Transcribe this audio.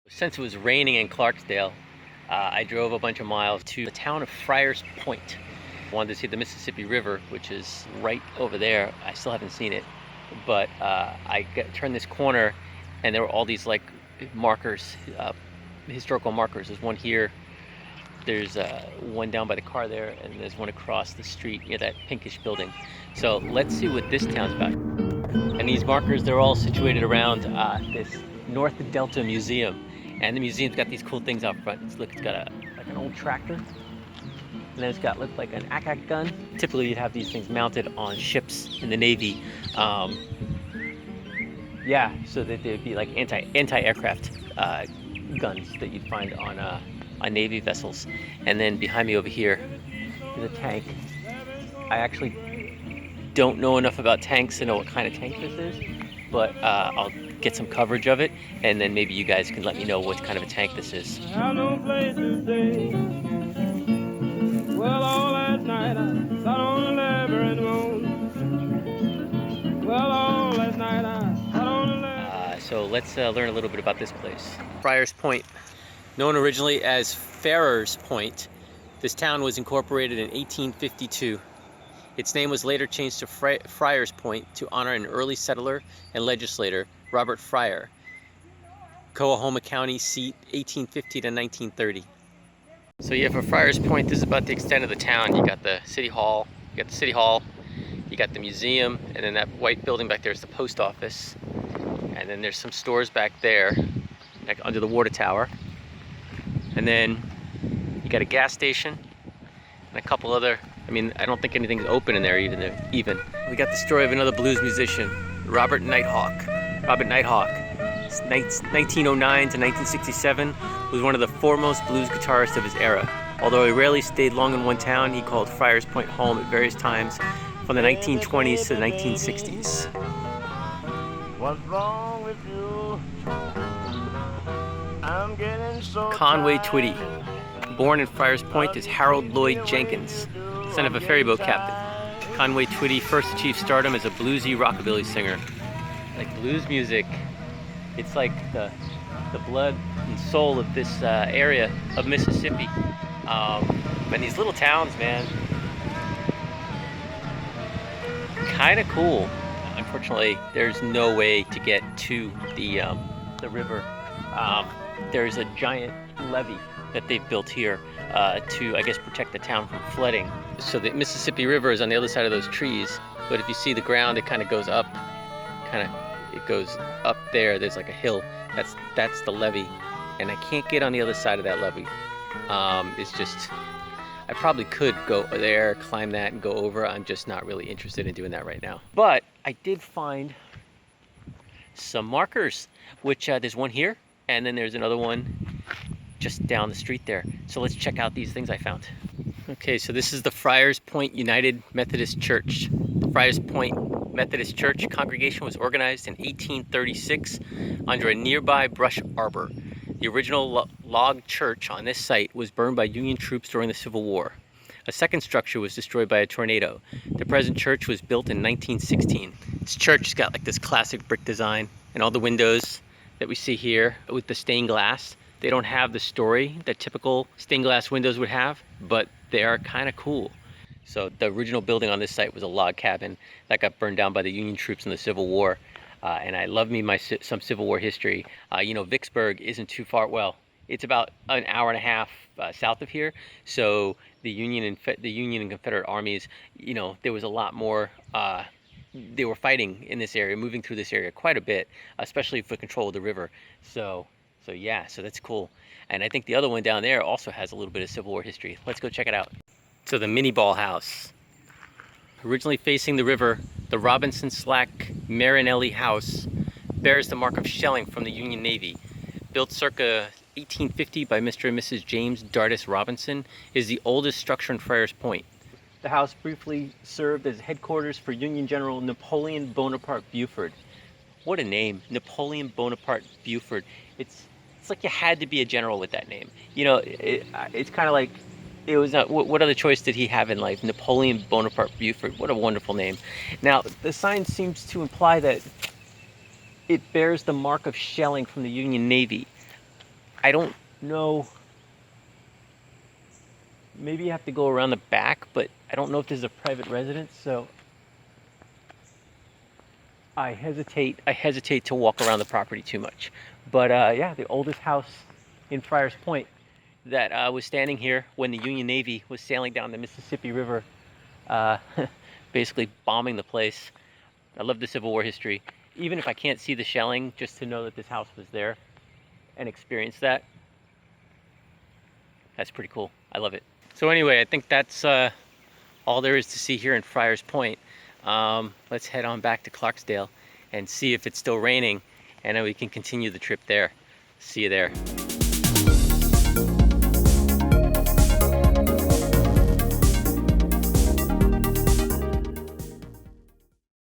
Since it was raining in Clarksdale, I drove a bunch of miles to the town of Friars Point. I wanted to see the Mississippi River, which is right over there. I still haven't seen it, but turned this corner and there were all these like markers, historical markers. There's one here, there's one down by the car there, and there's one across the street near that pinkish building. So let's see what this town's about. And these markers, they're all situated around this North Delta Museum. And the museum's got these cool things out front. Look, it's got like an old tractor. And then it's got, looks like an ack-ack gun. Typically you'd have these things mounted on ships in the Navy. Yeah, so that they'd be like anti-aircraft guns that you'd find on Navy vessels. And then behind me over here is a tank. I actually don't know enough about tanks to know what kind of tank this is, but I'll get some coverage of it, and then maybe you guys can let me know what kind of a tank this is. Well, all last night I sat on the levee and moaned. Well, all last night I sat on the levee. So let's learn a little bit about this place. Friars Point, known originally as Friars Point, this town was incorporated in 1852. Its name was later changed to Friars Point to honor an early settler and legislator, Robert Fryer. Coahoma County seat, 1850 to 1930. So yeah, for Friars Point, this is about the extent of the town. You got the city hall, you got the museum, and then that white building back there is the post office. And then there's some stores back there, like under the water tower. And then you got a gas station and a couple other, I mean, I don't think anything's open in there even. We got the story of another blues musician, Robert Knighthawk. Robert Knighthawk, 1909 to 1967, was one of the foremost blues guitarists of his era. Although he rarely stayed long in one town, he called Friars Point home at various times from the 1920s to the 1960s. What's wrong with you? I'm getting so Conway Twitty, born in Friars Point as Harold Lloyd Jenkins, son of a ferryboat captain. Conway Twitty first achieved stardom as a bluesy rockabilly singer. Like blues music, it's like the blood and soul of this area of Mississippi. And these little towns, man, kind of cool. Unfortunately, there's no way to get to the river. There's a giant levee that they've built here to, I guess, protect the town from flooding. So the Mississippi River is on the other side of those trees, but if you see the ground, it kind of goes up, it goes up there. There's like a hill. That's the levee, and I can't get on the other side of that levee. It's just, I probably could go there, climb that, and go over. I'm just not really interested in doing that right now. But I did find some markers, which there's one here, and then there's another one just down the street there. So let's check out these things I found. Okay, so this is the Friars Point United Methodist Church. The Friars Point Methodist Church congregation was organized in 1836 under a nearby brush arbor. The original log church on this site was burned by Union troops during the Civil War. A second structure was destroyed by a tornado. The present church was built in 1916. This church has got like this classic brick design, and all the windows that we see here with the stained glass, they don't have the story that typical stained glass windows would have, but they are kind of cool. So the original building on this site was a log cabin that got burned down by the Union troops in the Civil War. And I love me some Civil War history. You know, Vicksburg isn't too far. Well, it's about an hour and a half south of here. So the Union and Confederate armies, you know, there was a lot more. They were fighting in this area, moving through this area quite a bit, especially for control of the river. So yeah, so that's cool. And I think the other one down there also has a little bit of Civil War history. Let's go check it out. So the mini ball house. Originally facing the river, the Robinson Slack Marinelli house bears the mark of shelling from the Union Navy. Built circa 1850 by Mr. and Mrs. James Dardis Robinson, is the oldest structure in Friars Point. The house briefly served as headquarters for Union General Napoleon Bonaparte Buford. What a name, Napoleon Bonaparte Buford. It's like you had to be a general with that name. You know, it's kind of like, it was not, what other choice did he have in life? Napoleon Bonaparte Buford. What a wonderful name. Now, the sign seems to imply that it bears the mark of shelling from the Union Navy. I don't know. Maybe you have to go around the back, but I don't know if this is a private residence, so I hesitate to walk around the property too much. But yeah, the oldest house in Friars Point that was standing here when the Union Navy was sailing down the Mississippi River, uh, basically bombing the place. I love the Civil War history. Even if I can't see the shelling, just to know that this house was there and experience that, that's pretty cool. I love it. So anyway, I think that's all there is to see here in Friars Point. Let's head on back to Clarksdale and see if it's still raining, and then we can continue the trip there. See you there.